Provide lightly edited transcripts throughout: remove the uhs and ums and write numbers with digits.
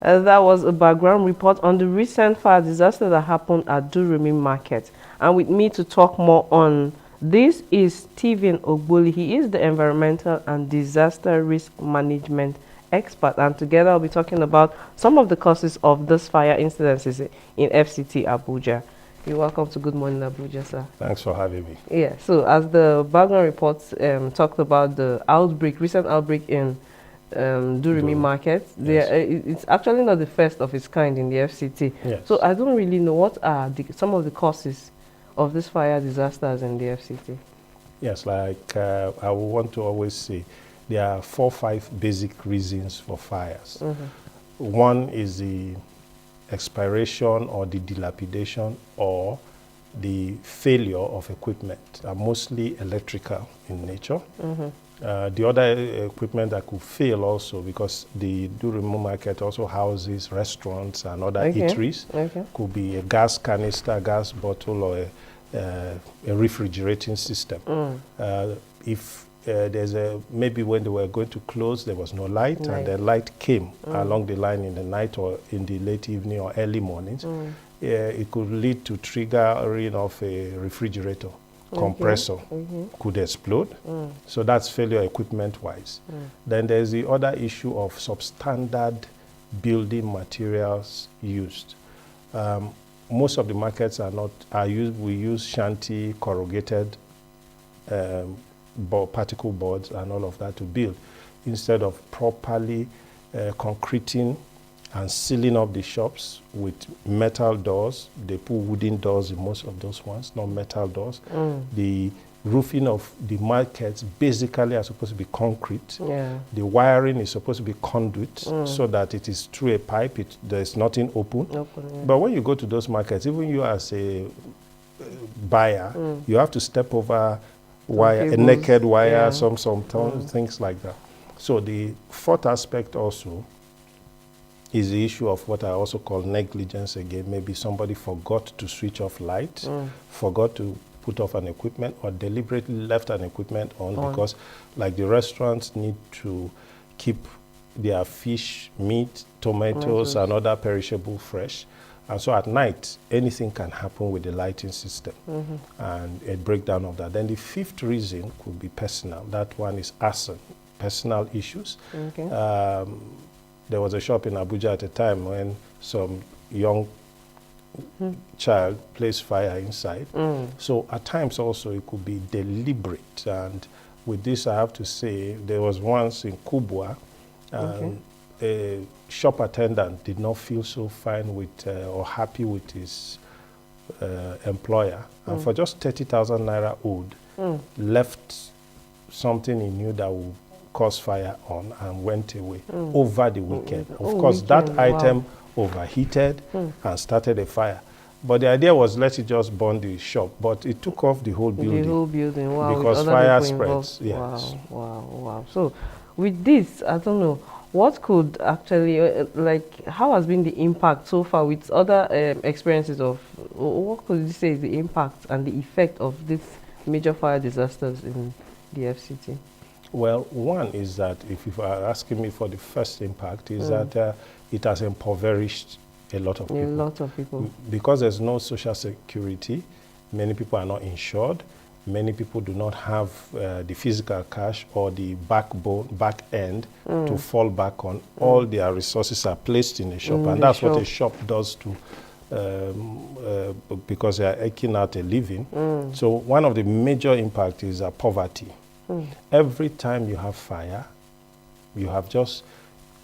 That was a background report on the recent fire disaster that happened at Durumi Market. And with me to talk more on this is Stephen Ogboli. He is the environmental and disaster risk management expert. And together we'll be talking about some of the causes of this fire incidences in FCT Abuja. You're welcome to Good Morning Abuja, sir. Thanks for having me. Yeah, so as the background reports talked about the recent outbreak in Durumi Market. Yes. It's actually not the first of its kind in the FCT. Yes. So I don't really know what are some of the causes of these fire disasters in the FCT. Yes, like I want to always say, there are 4 or 5 basic reasons for fires. One is the expiration or the dilapidation or the failure of equipment, mostly electrical in nature. The other equipment that could fail also, because the Durumi Market also houses restaurants and other eateries, could be a gas canister, gas bottle, or a refrigerating system. If there's maybe when they were going to close, there was no light, and the light came along the line in the night or in the late evening or early mornings, it could lead to triggering of a refrigerator. Compressor could explode. So that's failure equipment-wise. Then there's the other issue of substandard building materials used. Most of the markets we use shanty corrugated particle boards and all of that to build, instead of properly concreting and sealing up the shops with metal doors. They put wooden doors in most of those ones, not metal doors. The roofing of the markets basically are supposed to be concrete. The wiring is supposed to be conduit, so that it is through a pipe, there's nothing open. But when you go to those markets, even you as a buyer, you have to step over wire, a naked wire, some things like that. So the fourth aspect also is the issue of what I also call negligence again. Maybe somebody forgot to switch off light, forgot to put off an equipment, or deliberately left an equipment on because like the restaurants need to keep their fish, meat, tomatoes, and other perishable fresh. And so at night, anything can happen with the lighting system and a breakdown of that. Then the fifth reason could be personal. That one is arson, personal issues. There was a shop in Abuja at a time when some young child placed fire inside. So at times also it could be deliberate. And with this, I have to say, there was once in Kubwa, a shop attendant did not feel so fine with or happy with his employer. And for just 30,000 naira owed, left something he knew that would cause fire on and went away over the weekend. Of course, that item overheated and started a fire. But the idea was, let it just burn the shop. But it took off the whole building. The whole building, wow. Because fire spreads. Yes. Wow. So with this, I don't know, what could actually, how has been the impact so far with other experiences of, what could you say is the impact and the effect of these major fire disasters in the FCT? Well, one is that, if you are asking me for the first impact, is that it has impoverished a lot of people. A lot of people. Because there's no social security, many people are not insured. Many people do not have the physical cash or the back end to fall back on. All their resources are placed in the shop, and that's what a shop does to, because they are eking out a living. So one of the major impacts is poverty. Every time you have fire, you have just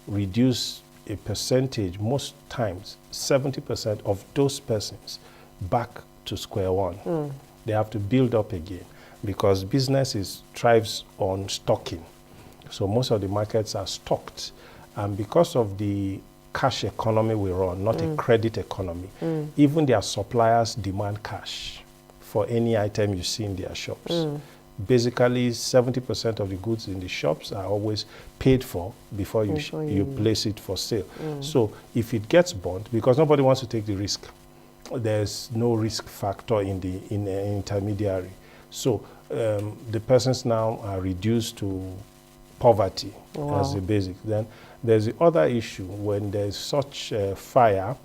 reduced a percentage, most times 70% of those persons, back to square one. They have to build up again, because business thrives on stocking. So most of the markets are stocked. And because of the cash economy we run, not a credit economy, even their suppliers demand cash for any item you see in their shops. Basically, 70% of the goods in the shops are always paid for before you place it for sale. So if it gets burnt, because nobody wants to take the risk, there's no risk factor in the intermediary. So the persons now are reduced to poverty Wow. as a basic. Then there's the other issue. When there's such fire,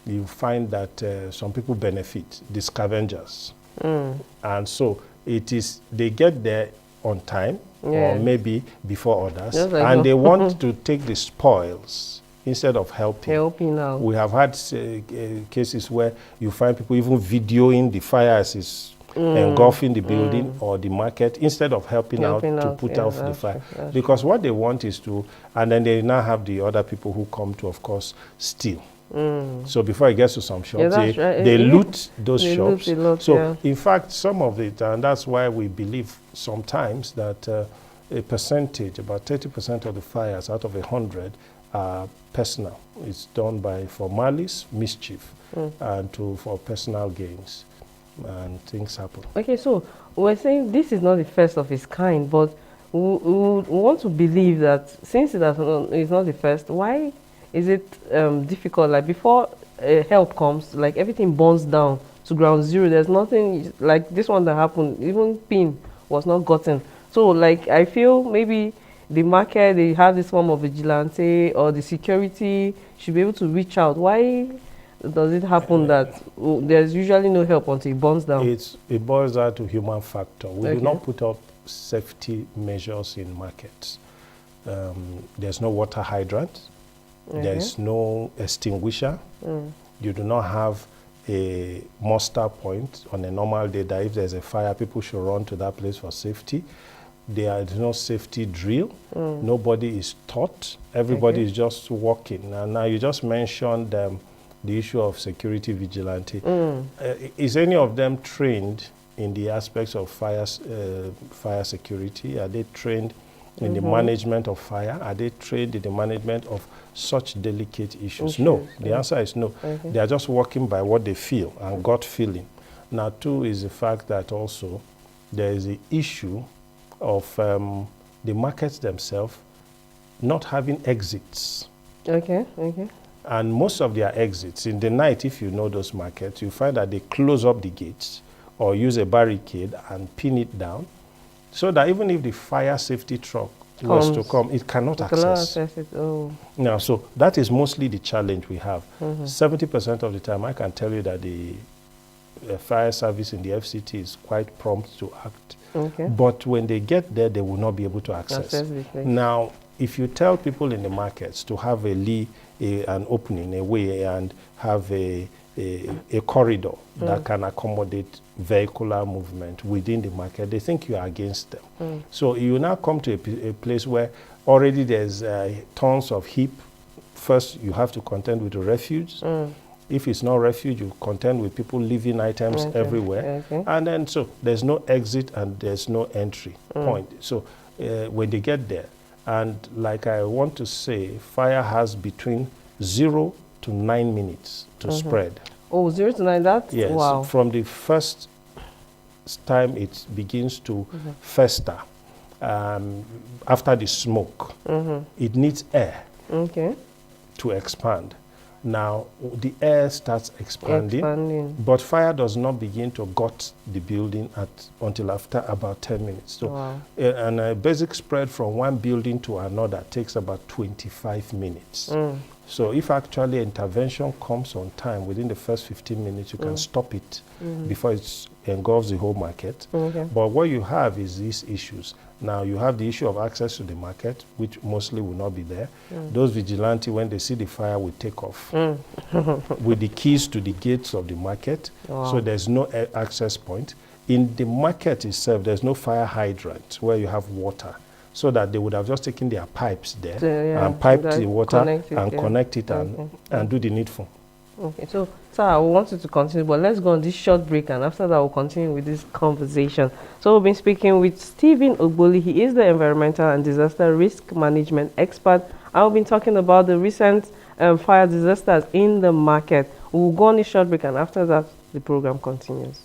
you find that some people benefit, the scavengers. And so they get there on time, or maybe before others, like and they want to take the spoils instead of helping. Helping out. We have had cases where you find people even videoing the fire as it's engulfing the building or the market instead of helping out to put off the fire. Because what they want is to, and then they now have the other people who come to, of course, steal. So before it gets to some shops, they loot those shops. So in fact, some of it, and that's why we believe sometimes that a percentage, about 30% of the fires out of 100 are personal. It's done for malice, mischief, and for personal gains, and things happen. Okay, so we're saying this is not the first of its kind, but we want to believe that since it's not the first, why is it difficult? Like before help comes, like everything burns down to ground zero. There's nothing like this one that happened. Even PIN was not gotten. So like I feel maybe the market, they have this form of vigilante, or the security should be able to reach out. Why does it happen that there's usually no help until it burns down? It boils down to human factor. We do not put up safety measures in markets. There's no water hydrant. There's no extinguisher. You do not have a muster point on a normal day that if there's a fire, people should run to that place for safety. There is no safety drill. Nobody is taught. Everybody is just walking. And now you just mentioned the issue of security vigilante. Is any of them trained in the aspects of fire security? Are they trained in the management of fire? Are they trained in the management of such delicate issues? No. The answer is no. They are just working by what they feel and gut feeling. Now, two is the fact that also there is the issue of the markets themselves not having exits. And most of their exits, in the night, if you know those markets, you find that they close up the gates or use a barricade and pin it down, so that even if the fire safety truck was to come, it cannot access it. Now, so that is mostly the challenge we have. 70% of the time, I can tell you that the fire service in the FCT is quite prompt to act. But when they get there, they will not be able to access. Now, if you tell people in the markets to have an opening, a way, and have a corridor that can accommodate vehicular movement within the market, they think you are against them. So you now come to a place where already there's tons of heap. First, you have to contend with the refuse. If it's not refuge, you contend with people leaving items everywhere. And then so there's no exit and there's no entry point. So when they get there, and like I want to say, fire has between 0 to 9 minutes to spread. 0 to 9, that's, yes, wow. From the first time it begins to fester, after the smoke, it needs air to expand. Now, the air starts expanding, but fire does not begin to gut the building until after about 10 minutes. So, and a basic spread from one building to another takes about 25 minutes. So if actually intervention comes on time, within the first 15 minutes, you can stop it before it engulfs the whole market. But what you have is these issues. Now, you have the issue of access to the market, which mostly will not be there. Those vigilantes, when they see the fire, will take off with the keys to the gates of the market. So there's no access point. In the market itself, there's no fire hydrant where you have water, so that they would have just taken their pipes there and piped the water and connect it and do the needful. So sir, I wanted to continue, but let's go on this short break, and after that we'll continue with this conversation. So we've been speaking with Stephen Ogboli. He is the environmental and disaster risk management expert. I've been talking about the recent fire disasters in the market. We'll go on this short break, and after that the program continues.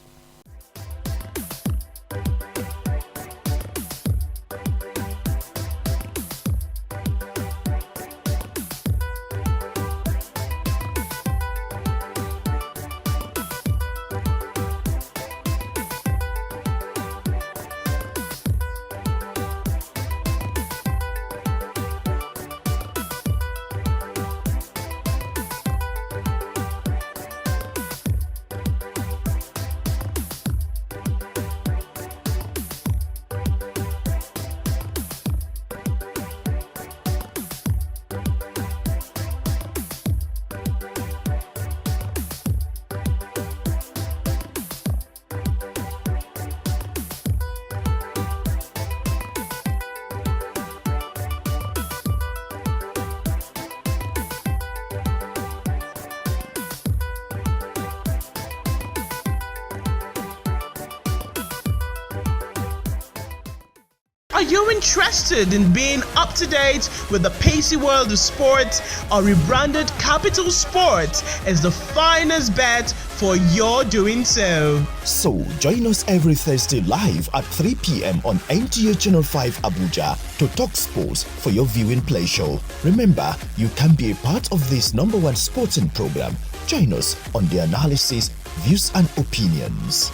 Are you interested in being up to date with the pacey world of sports? Our rebranded Capital Sports is the finest bet for your doing so. So, join us every Thursday live at 3 p.m. on NTA Channel 5 Abuja to talk sports for your viewing pleasure. Remember, you can be a part of this #1 sporting program. Join us on the analysis, views and opinions.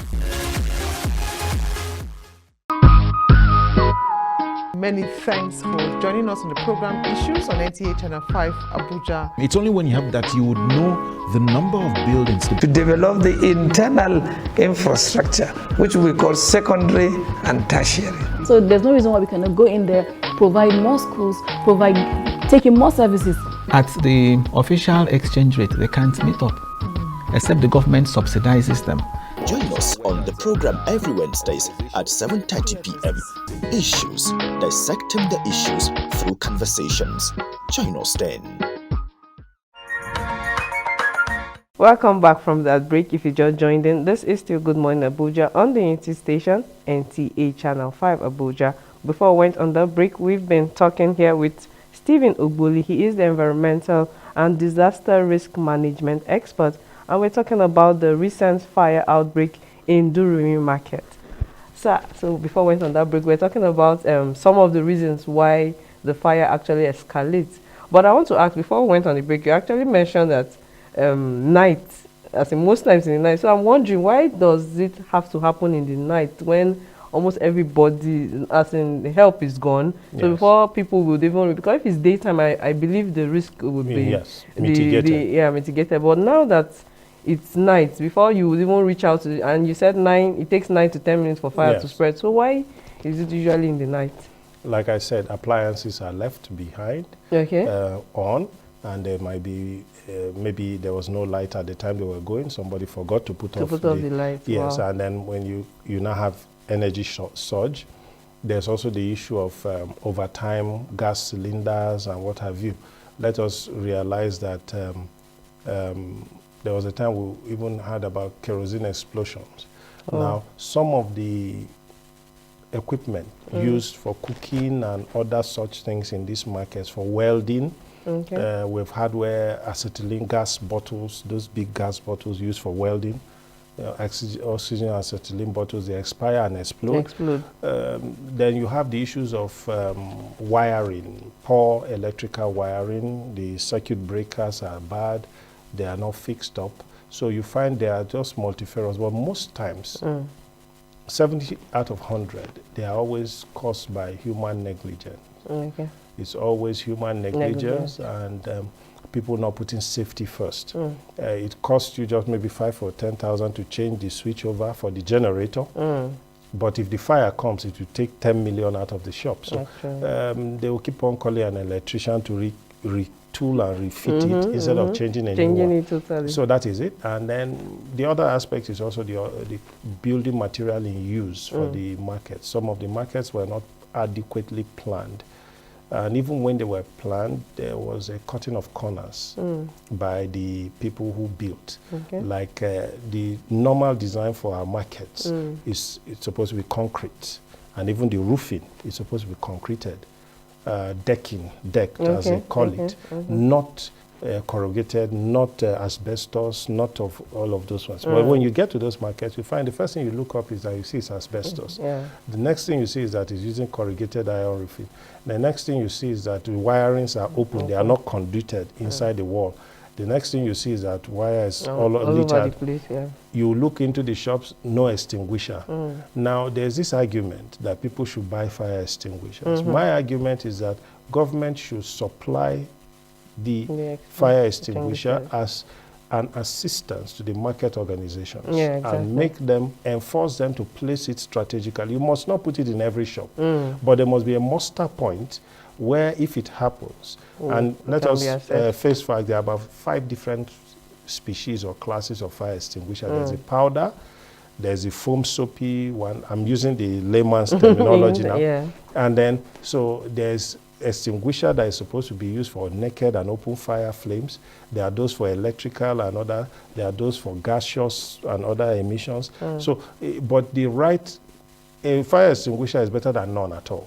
Many thanks for joining us on the program Issues on NTA Channel 5 Abuja. It's only when you have that you would know the number of buildings. To develop the internal infrastructure, which we call secondary and tertiary. So there's no reason why we cannot go in there, provide more schools, taking more services. At the official exchange rate, they can't meet up, except the government subsidizes them. Join us on the program every Wednesdays at 7:30 p.m. Issues, dissecting the issues through conversations. Join us then. Welcome back from that break. If you just joined in, this is still Good Morning Abuja on the NT station, NTA Channel 5 Abuja. Before we went on that break, we've been talking here with Stephen Ogboli. He is the environmental and disaster risk management expert, and we're talking about the recent fire outbreak in Durumi Market. So before we went on that break, we're talking about some of the reasons why the fire actually escalates. But I want to ask, before we went on the break, you actually mentioned that night, as in most times in the night. So I'm wondering, why does it have to happen in the night when almost everybody, as in the help is gone? Yes. So before people would even, because if it's daytime, I believe the risk would be mitigated. But now that it's night, before you would even reach out to, and you said it takes 9 to 10 minutes for fire to spread. So why is it usually in the night? Like I said, appliances are left behind, on, and there might be, maybe there was no light at the time they were going. Somebody forgot to put off the light. Yes, wow. And then when you now have energy surge, there's also the issue of overtime gas cylinders and what have you. Let us realize that there was a time we even heard about kerosene explosions. Oh. Now, some of the equipment used for cooking and other such things in these markets for welding, we've had where acetylene gas bottles, those big gas bottles used for welding, oxygen acetylene bottles, they expire and explode. Then you have the issues of wiring, poor electrical wiring. The circuit breakers are bad. They are not fixed up. So you find they are just multifarious. But most times, 70 out of 100, they are always caused by human negligence. It's always human negligence and people not putting safety first. It costs you just maybe 5 or 10,000 to change the switch over for the generator. But if the fire comes, it will take 10 million out of the shop. So they will keep on calling an electrician to retool and refit it instead of changing it totally. So that is it. And then the other aspect is also the building material in use for the market. Some of the markets were not adequately planned. And even when they were planned, there was a cutting of corners by the people who built. Like the normal design for our markets it's supposed to be concrete. And even the roofing is supposed to be concreted. Decked as they call it. Not corrugated, not asbestos, not of all of those ones. But when you get to those markets, you find the first thing you look up is that you see is asbestos. The next thing you see is that it's using corrugated iron roofing. The next thing you see is that the wirings are open, they are not conduited inside the wall. The next thing you see is that wire is all littered. You look into the shops, no extinguisher. Now, there's this argument that people should buy fire extinguishers. My argument is that government should supply the fire extinguisher as an assistance to the market organizations and make them, enforce them to place it strategically. You must not put it in every shop, but there must be a muster point where if it happens, and let us face fact, there are about 5 different species or classes of fire extinguisher. There's a powder, there's a foam soapy one. I'm using the layman's terminology now. And then, so there's extinguisher that is supposed to be used for naked and open fire flames. There are those for electrical and other, there are those for gaseous and other emissions. So, but the right a fire extinguisher is better than none at all.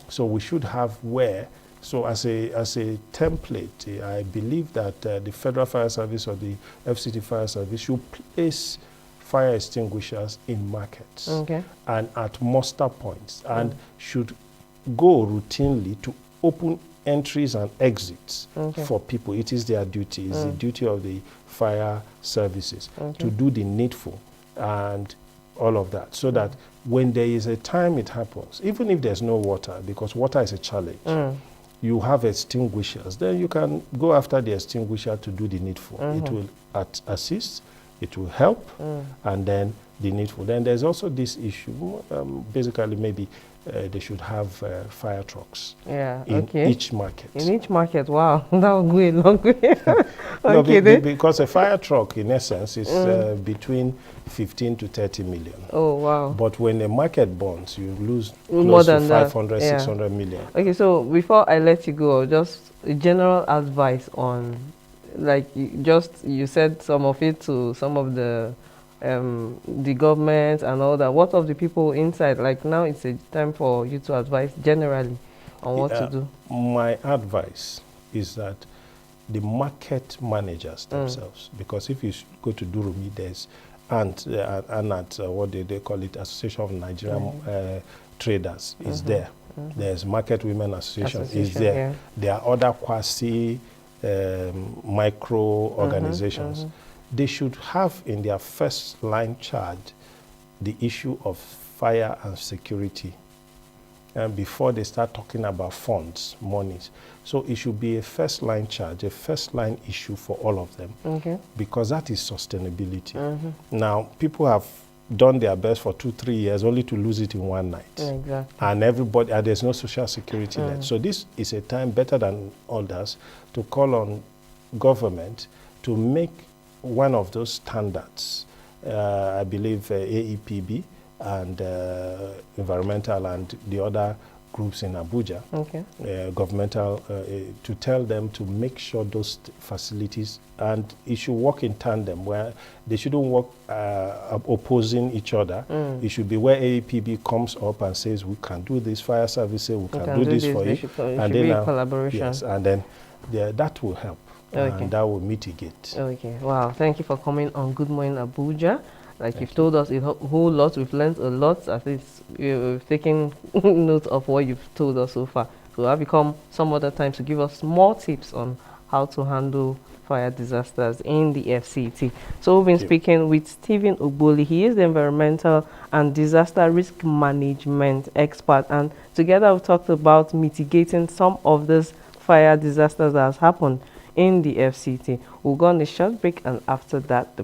So we should have where, so as a template, I believe that the Federal Fire Service or the FCT Fire Service should place fire extinguishers in markets and at muster points, and should go routinely to open entries and exits for people. It is their duty. It's the duty of the fire services to do the needful and all of that, so that when there is a time it happens, even if there's no water, because water is a challenge, you have extinguishers, then you can go after the extinguisher to do the needful. It will assist, it will help, and then the needful. Then there's also this issue, basically maybe they should have fire trucks in each market. In each market, wow, that will go a long way. No, because a fire truck, in essence, is between 15 to 30 million. Oh, wow. But when the market burns, you lose more close than to 500, 600 million. Okay, so before I let you go, just a general advice on, like, you said some of it to some of the government and all that. What of the people inside? Like, now it's a time for you to advise generally on what to do. My advice is that the market managers themselves, because if you go to Durumi, there's what they call it, Association of Nigerian Traders is there. There's Market Women Association is there. There are other quasi micro organizations. They should have in their first line charge the issue of fire and security, and before they start talking about funds, monies. So it should be a first line charge, a first line issue for all of them, because that is sustainability. Now, people have done their best for 2-3 years only to lose it in one night. Exactly. And everybody, there's no social security net. So this is a time better than others to call on government to make one of those standards, I believe AEPB and environmental and the other groups in Abuja, governmental, to tell them to make sure those facilities, and it should work in tandem, where they shouldn't work opposing each other. It should be where AEPB comes up and says, we can do this, fire service, we can do this for you. And then collaboration. Yes, and then that will help. And that will mitigate. Okay, wow. Thank you for coming on Good Morning Abuja. Like, you've told us a whole lot. We've learned a lot. At least we've taken note of what you've told us so far. So I'll come some other time to give us more tips on how to handle fire disasters in the FCT. So we've been speaking with Stephen Ogboli. He is the environmental and disaster risk management expert. And together we've talked about mitigating some of these fire disasters that has happened in the FCT. We'll go on a short break, and after that, the